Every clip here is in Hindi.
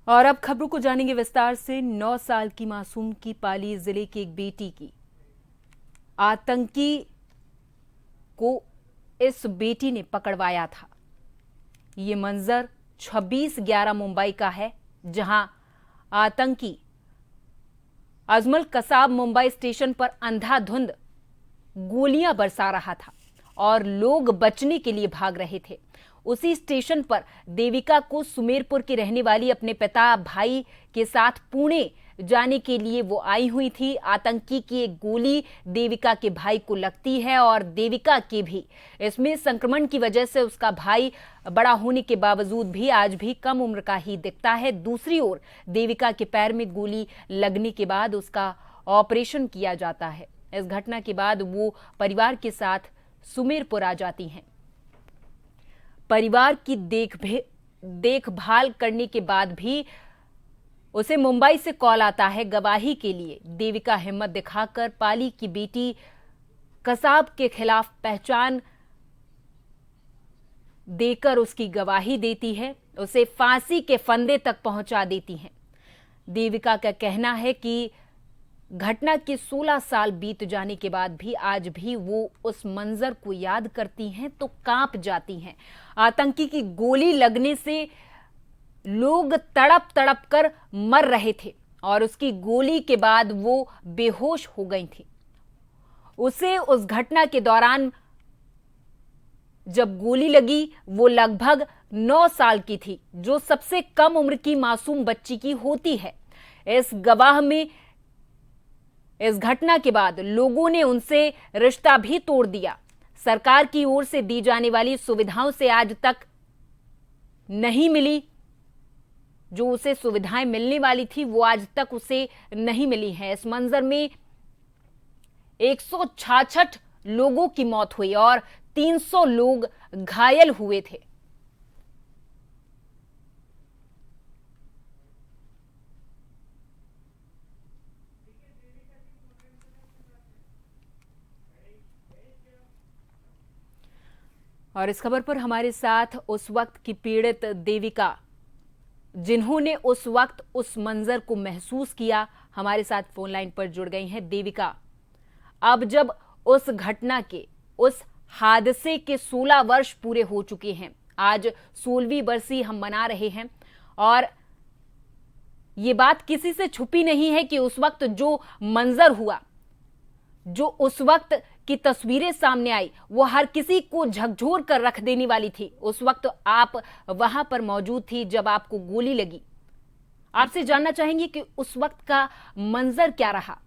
और अब खबरों को जानेंगे विस्तार से। 9 साल की मासूम की पाली जिले की एक बेटी की आतंकी को इस बेटी ने पकड़वाया था। ये मंजर 26/11 मुंबई का है, जहां आतंकी अजमल कसाब मुंबई स्टेशन पर अंधाधुंध गोलियां बरसा रहा था और लोग बचने के लिए भाग रहे थे। उसी स्टेशन पर देविका को सुमेरपुर की रहने वाली अपने पिता भाई के साथ पुणे जाने के लिए वो आई हुई थी। आतंकी की एक गोली देविका के भाई को लगती है और देविका के भी इसमें संक्रमण की वजह से उसका भाई बड़ा होने के बावजूद भी आज भी कम उम्र का ही दिखता है। दूसरी ओर देविका के पैर में गोली लगने के बाद उसका ऑपरेशन किया जाता है। इस घटना के बाद वो परिवार के साथ सुमेरपुर आ जाती हैं। परिवार की देखभाल करने के बाद भी उसे मुंबई से कॉल आता है गवाही के लिए। देविका हिम्मत दिखाकर पाली की बेटी कसाब के खिलाफ पहचान देकर उसकी गवाही देती है, उसे फांसी के फंदे तक पहुंचा देती हैं। देविका का कहना है कि घटना के 16 साल बीत जाने के बाद भी आज भी वो उस मंजर को याद करती हैं तो कांप जाती हैं। आतंकी की गोली लगने से लोग तड़प तड़प कर मर रहे थे और उसकी गोली के बाद वो बेहोश हो गई थी। उसे उस घटना के दौरान जब गोली लगी वो लगभग 9 साल की थी, जो सबसे कम उम्र की मासूम बच्ची की होती है। इस गवाह में इस घटना के बाद लोगों ने उनसे रिश्ता भी तोड़ दिया। सरकार की ओर से दी जाने वाली सुविधाओं से आज तक नहीं मिली, जो उसे सुविधाएं मिलने वाली थी वो आज तक उसे नहीं मिली है। इस मंजर में 166 लोगों की मौत हुई और 300 लोग घायल हुए थे। और इस खबर पर हमारे साथ उस वक्त की पीड़ित देविका, जिन्होंने उस वक्त उस मंजर को महसूस किया, हमारे साथ फोन लाइन पर जुड़ गई हैं। देविका, अब जब उस घटना के, उस हादसे के 16 वर्ष पूरे हो चुके हैं, आज 16वीं बरसी हम मना रहे हैं और ये बात किसी से छुपी नहीं है कि उस वक्त जो मंजर हुआ, जो उस वक्त की तस्वीरें सामने आई, वो हर किसी को झकझोर कर रख देने वाली थी। उस वक्त आप वहां पर मौजूद थी जब आपको गोली लगी। आपसे जानना चाहेंगे कि उस वक्त का मंजर क्या रहा,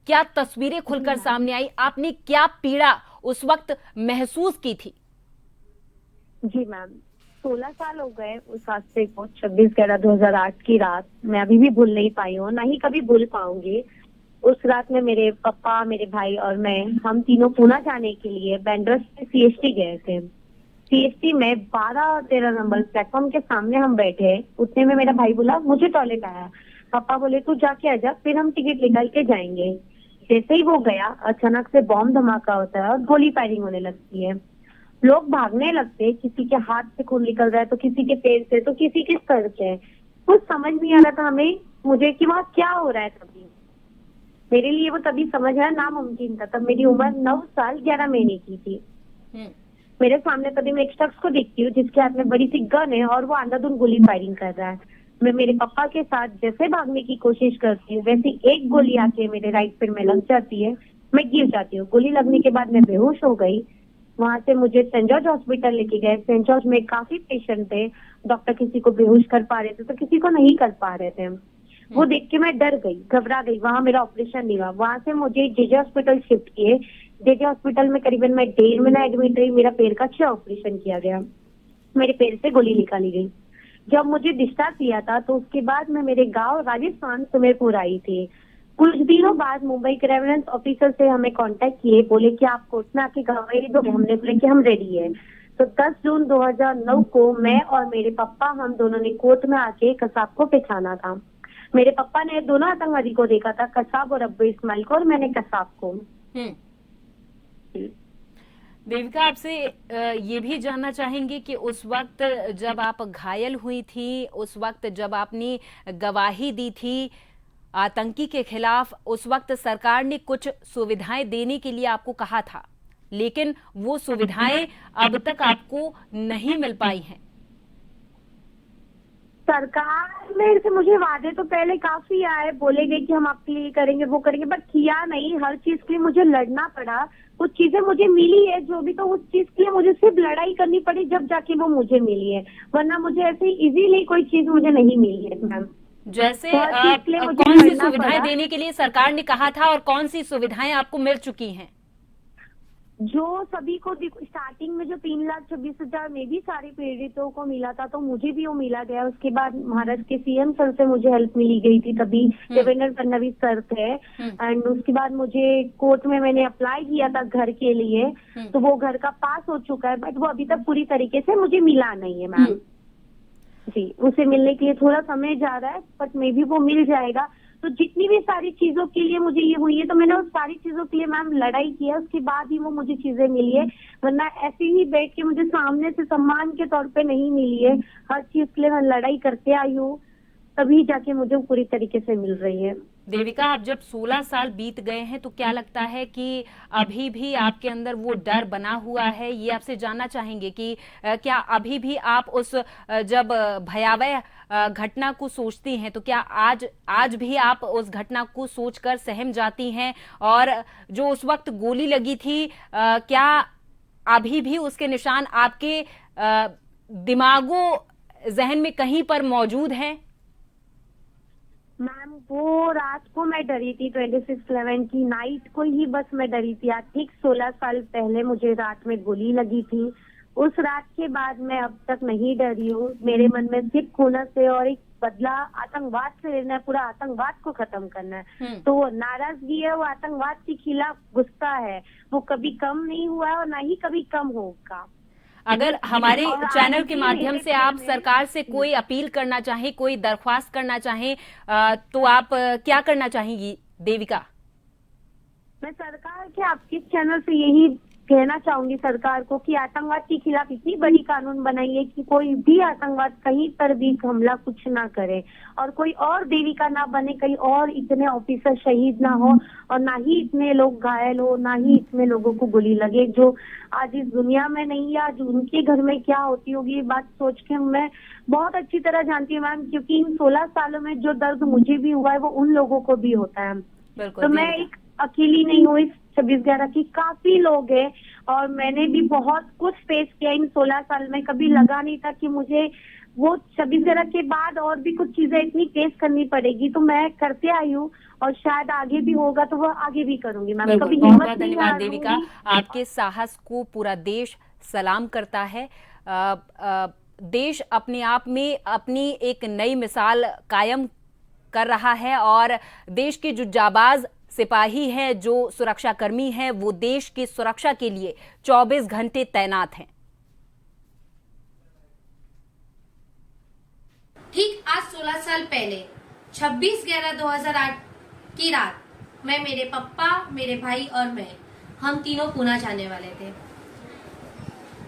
क्या तस्वीरें खुलकर सामने आई, आपने क्या पीड़ा उस वक्त महसूस की थी? जी मैम, 16 साल हो गए उस हादसे को। 26/11/2008 की रात मैं अभी भी भूल नहीं पाई हूँ, ना ही कभी भूल पाऊंगी। उस रात में मेरे पापा, मेरे भाई और मैं, हम तीनों पूना जाने के लिए बैंड्रा से सीएसटी गए थे। सीएसटी में 12-13 नंबर प्लेटफॉर्म के सामने हम बैठे। उतने में मेरा भाई बोला मुझे टॉयलेट आया। पापा बोले तू जाके आ जा, फिर हम टिकट निकाल के जाएंगे। जैसे ही वो गया, अचानक से बॉम्ब धमाका होता है और गोली फायरिंग होने लगती है। लोग भागने लगते, किसी के हाथ से खून निकल रहा है तो किसी के पैर से, तो किसी के सर से। कुछ समझ नहीं आ रहा था मुझे कि वहाँ क्या हो रहा है। तभी मेरे लिए वो तभी समझ आया नामुमकिन था। तब मेरी उम्र 9 साल 11 महीने की थी। मेरे सामने तभी मैं एक शख्स को देखती हूँ जिसके हाथ में बड़ी सी गन है और वो अंधाधुंध गोली फायरिंग कर रहा है। मैं मेरे पापा के साथ जैसे भागने की कोशिश करती हूँ, वैसे एक गोली आके मेरे राइट पैर में लग जाती है। मैं गिर जाती हूँ। गोली लगने के बाद मैं बेहोश हो गई। वहां से मुझे सेंट जॉर्ज हॉस्पिटल लेके गए। सेंट जॉर्ज में काफी पेशेंट थे, डॉक्टर किसी को बेहोश कर पा रहे थे तो किसी को नहीं कर पा रहे थे। वो देख के मैं डर गई, घबरा गई। वहां मेरा ऑपरेशन नहीं हुआ। वहां से मुझे जेजे हॉस्पिटल शिफ्ट किए। जेजे हॉस्पिटल में करीबन मैं 1.5 महीना एडमिट रही। मेरा पैर का अच्छा ऑपरेशन किया गया। मेरे पैर से गोली निकाली गई। जब मुझे डिस्चार्ज किया था तो उसके बाद मैं मेरे गाँव राजस्थान सुमेरपुर आई थी। कुछ दिनों बाद मुंबई के रेवेन्यू ऑफिसर से हमें कांटेक्ट किए, बोले कि आप कोर्ट में आके गवाही दो। हमने बोले कि हम रेडी है। तो 10 जून 2009 को मैं और मेरे पापा, हम दोनों ने कोर्ट में आके कसाब को पहचाना था। मेरे पापा ने दोनों आतंकवादी को देखा था, कसाब और अब्बू इस्माइल को, और मैंने कसाब को। देविका, आपसे ये भी जानना चाहेंगे कि उस वक्त जब आप घायल हुई थी, उस वक्त जब आपने गवाही दी थी आतंकी के खिलाफ, उस वक्त सरकार ने कुछ सुविधाएं देने के लिए आपको कहा था, लेकिन वो सुविधाएं अब तक आपको नहीं मिल पाई हैं। सरकार में से मुझे वादे तो पहले काफी आए, बोले गए कि हम आपके लिए करेंगे वो करेंगे, बट किया नहीं। हर चीज के लिए मुझे लड़ना पड़ा। कुछ चीजें मुझे मिली है जो भी, तो उस चीज के लिए मुझे सिर्फ लड़ाई करनी पड़ी, जब जाके वो मुझे मिली है, वरना मुझे ऐसे इजीली कोई चीज मुझे नहीं मिली है मैम। जैसे तो हर चीज के लिए मुझे कौन सी लड़ना सुविधाएं पड़ा। देने के लिए सरकार ने कहा था और कौन सी सुविधाएं आपको मिल चुकी हैं? जो सभी को स्टार्टिंग में जो 3,26,000 में भी सारे पीड़ितों को मिला था, तो मुझे भी वो मिला गया। उसके बाद महाराष्ट्र के सीएम सर से मुझे हेल्प मिली गई थी, तभी देवेंद्र फडणवीस सर थे। एंड उसके बाद मुझे कोर्ट में मैंने अप्लाई किया था घर के लिए, तो वो घर का पास हो चुका है, बट वो अभी तक पूरी तरीके से मुझे मिला नहीं है मैम जी। उसे मिलने के लिए थोड़ा समय जा रहा है, बट मे भी वो मिल जाएगा। तो जितनी भी सारी चीजों के लिए मुझे ये हुई है, तो मैंने उस सारी चीजों के लिए मैम लड़ाई किया, उसके बाद ही वो मुझे चीजें मिली है, वरना ऐसे ही बैठ के मुझे सामने से सम्मान के तौर पे नहीं मिली है। हर चीज के लिए मैं लड़ाई करते आई हूँ, तभी जाके मुझे पूरी तरीके से मिल रही है। देविका, आप जब 16 साल बीत गए हैं तो क्या लगता है कि अभी भी आपके अंदर वो डर बना हुआ है? ये आपसे जानना चाहेंगे कि क्या अभी भी आप उस जब भयावह घटना को सोचती हैं तो क्या आज भी आप उस घटना को सोचकर सहम जाती हैं? और जो उस वक्त गोली लगी थी, क्या अभी भी उसके निशान आपके दिमागो जहन में कहीं पर मौजूद हैं? मैम वो रात को मैं डरी थी, 26/11 की नाइट को ही बस मैं डरी थी। आज ठीक 16 साल पहले मुझे रात में गोली लगी थी। उस रात के बाद मैं अब तक नहीं डरी हूँ। मेरे मन में सिर्फ खून से और एक बदला आतंकवाद से लेना है, पूरा आतंकवाद को खत्म करना है। तो वो नाराजगी है, वो आतंकवाद के खिलाफ गुस्सा है, वो कभी कम नहीं हुआ है और ना ही कभी कम होगा। अगर हमारे चैनल के माध्यम से आप सरकार से कोई अपील करना चाहें, कोई दरख्वास्त करना चाहें, तो आप क्या करना चाहेंगी देविका? मैं सरकार के आपके चैनल से यही कहना चाहूंगी सरकार को कि आतंकवाद के खिलाफ इतनी बड़ी कानून बनाइए कि कोई भी आतंकवाद कहीं पर भी हमला कुछ ना करे, और कोई और देविका ना बने, कहीं और इतने ऑफिसर शहीद ना हो, और ना ही इतने लोग घायल हो, ना ही इतने लोगों को गोली लगे जो आज इस दुनिया में नहीं है। आज उनके घर में क्या होती होगी, ये बात सोच के मैं बहुत अच्छी तरह जानती हूँ मैम, क्योंकि इन 16 सालों में जो दर्द मुझे भी हुआ है वो उन लोगों को भी होता है। तो मैं एक अकेली नहीं हूँ, इस 26/11 की काफी लोग हैं, और मैंने भी बहुत कुछ फेस किया इन 16 साल में। कभी लगा नहीं था कि मुझे वो 26/11 के बाद और भी कुछ चीजें इतनी फेस करनी पड़ेगी, तो मैं करते आई हूँ, और शायद आगे भी होगा तो वो आगे भी करूंगी मैम। कभी बहुत हिम्मत बहुत नहीं धन्यवाद देविका, हारूंगी। आपके साहस को पूरा देश सलाम करता है। देश अपने आप में अपनी एक नई मिसाल कायम कर रहा है, और देश के जो जाबाज सिपाही हैं, जो सुरक्षाकर्मी हैं, वो देश की सुरक्षा के लिए 24 घंटे तैनात हैं। ठीक आज 16 साल पहले 26/11/2008 की रात मैं, मेरे पापा, मेरे भाई और मैं, हम तीनों पूना जाने वाले थे।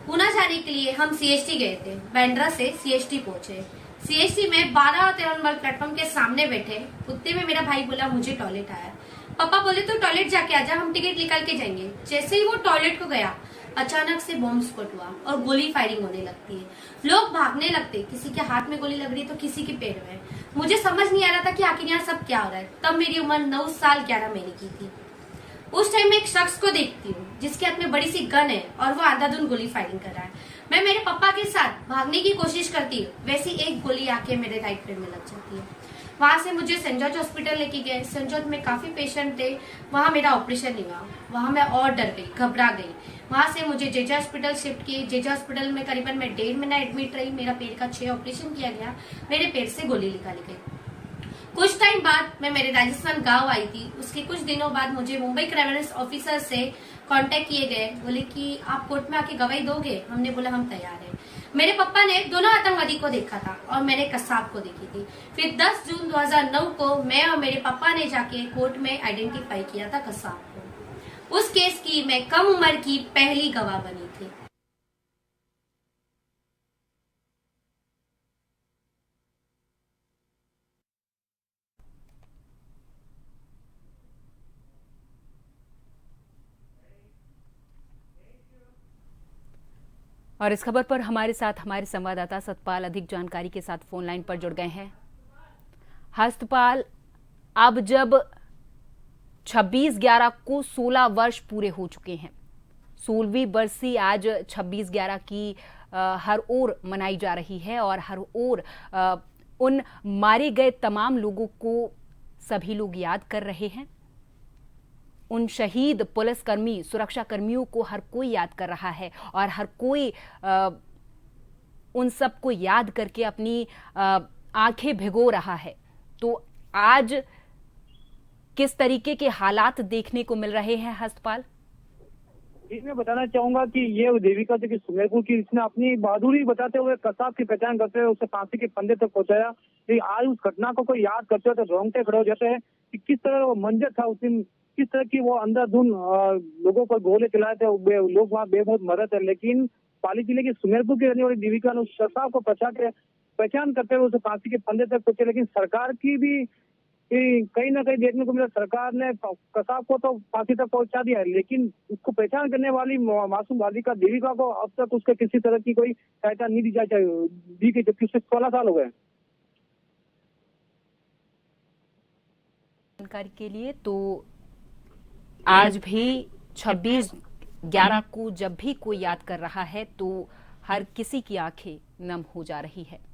पूना जाने के लिए हम सीएसटी गए थे। बांद्रा से सीएसटी पहुंचे। सीएसटी में 12 और 13 नंबर प्लेटफॉर्म के सामने बैठे। उतने में मेरा भाई बोला मुझे टॉयलेट आया। पापा बोले तो टॉयलेट जाके आजा, हम टिकट निकाल के जाएंगे। जैसे ही वो टॉयलेट को गया, अचानक से बॉम्ब स्फोट हुआ और गोली फायरिंग होने लगती है। लोग भागने लगते, किसी के हाथ में गोली लग रही तो किसी के पैर में। मुझे समझ नहीं आ रहा था कि आखिर यहाँ सब क्या हो रहा है। तब मेरी उम्र 9 साल 11 महीने की थी। उस टाइम मैं एक शख्स को देखती हूँ जिसके हाथ में बड़ी सी गन है और वो अंधाधुंध गोली फायरिंग कर रहा है। मैं मेरे पापा के साथ भागने की कोशिश करती हूँ, वैसी एक गोली आके मेरे राइट पैर में लग जाती है। वहां से मुझे सेंट जॉर्ज हॉस्पिटल लेके गए। सेंट जॉर्ज में काफी पेशेंट थे, वहां मेरा ऑपरेशन नहीं हुआ। वहां मैं और डर गई, घबरा गई। वहां से मुझे जेजे हॉस्पिटल शिफ्ट किए। जेजे हॉस्पिटल में करीबन मैं 1.5 महीना एडमिट रही। मेरा पेट का 6 ऑपरेशन किया गया, मेरे पेट से गोली निकाली गई। कुछ टाइम बाद मैं मेरे राजस्थान गांव आई थी। उसके कुछ दिनों बाद मुझे मुंबई क्राइम ऑफिसर से कांटेक्ट किए गए। बोले कि आप कोर्ट में आके गवाही दोगे? हमने बोला हम तैयार हैं। मेरे पापा ने दोनों आतंकवादी को देखा था और मैंने कसाब को देखी थी। फिर 10 जून 2009 को मैं और मेरे पापा ने जाके कोर्ट में आइडेंटिफाई किया था कसाब को। उस केस की मैं कम उम्र की पहली गवाह बनी थी। और इस खबर पर हमारे साथ हमारे संवाददाता सतपाल अधिक जानकारी के साथ फोन लाइन पर जुड़ गए हैं। सतपाल, अब जब 26/11 को 16 वर्ष पूरे हो चुके हैं, 16वीं बरसी आज 26/11 की हर ओर मनाई जा रही है और हर ओर उन मारे गए तमाम लोगों को सभी लोग याद कर रहे हैं। उन शहीद पुलिसकर्मी, सुरक्षा कर्मियों को हर कोई याद कर रहा है और हर कोई उन सबको याद करके अपनी आंखें भिगो रहा है। तो आज किस तरीके के हालात देखने को मिल रहे हैं हस्तपाल? जी, मैं बताना चाहूंगा कि ये देविका जो कि सुमेरपुर की, इसने अपनी बहादुरी बताते हुए कसाब की पहचान करते हुए उसे फांसी के फंदे तक पहुंचाया। कि आज उस घटना को कोई याद करते हो तो रोंगटे खड़े हो जाते हैं कि किस तरह वो मंजर था उस दिन, किस तरह की वो अंधाधुंध लोगों पर गोले चलाए थे, लोग वहाँ बेमौत मरे थे। लेकिन पाली जिले के सुमेरपुर की रहने वाली देविका ने उस कसाब को पहचान करते हुए उसे फांसी के फंदे तक पहुंचे। लेकिन सरकार की भी कहीं ना कहीं देखने को मिला, सरकार ने कसाब को तो फांसी तक पहुंचा दिया है, लेकिन उसको पहचान करने वाली मासूम बालिका देविका को अब तक उसके किसी तरह की कोई सहायता नहीं दी गई, जबकि उसे 16 साल हो गए। जानकारी के लिए तो आज भी 26/11 को जब भी कोई याद कर रहा है तो हर किसी की आंखें नम हो जा रही है।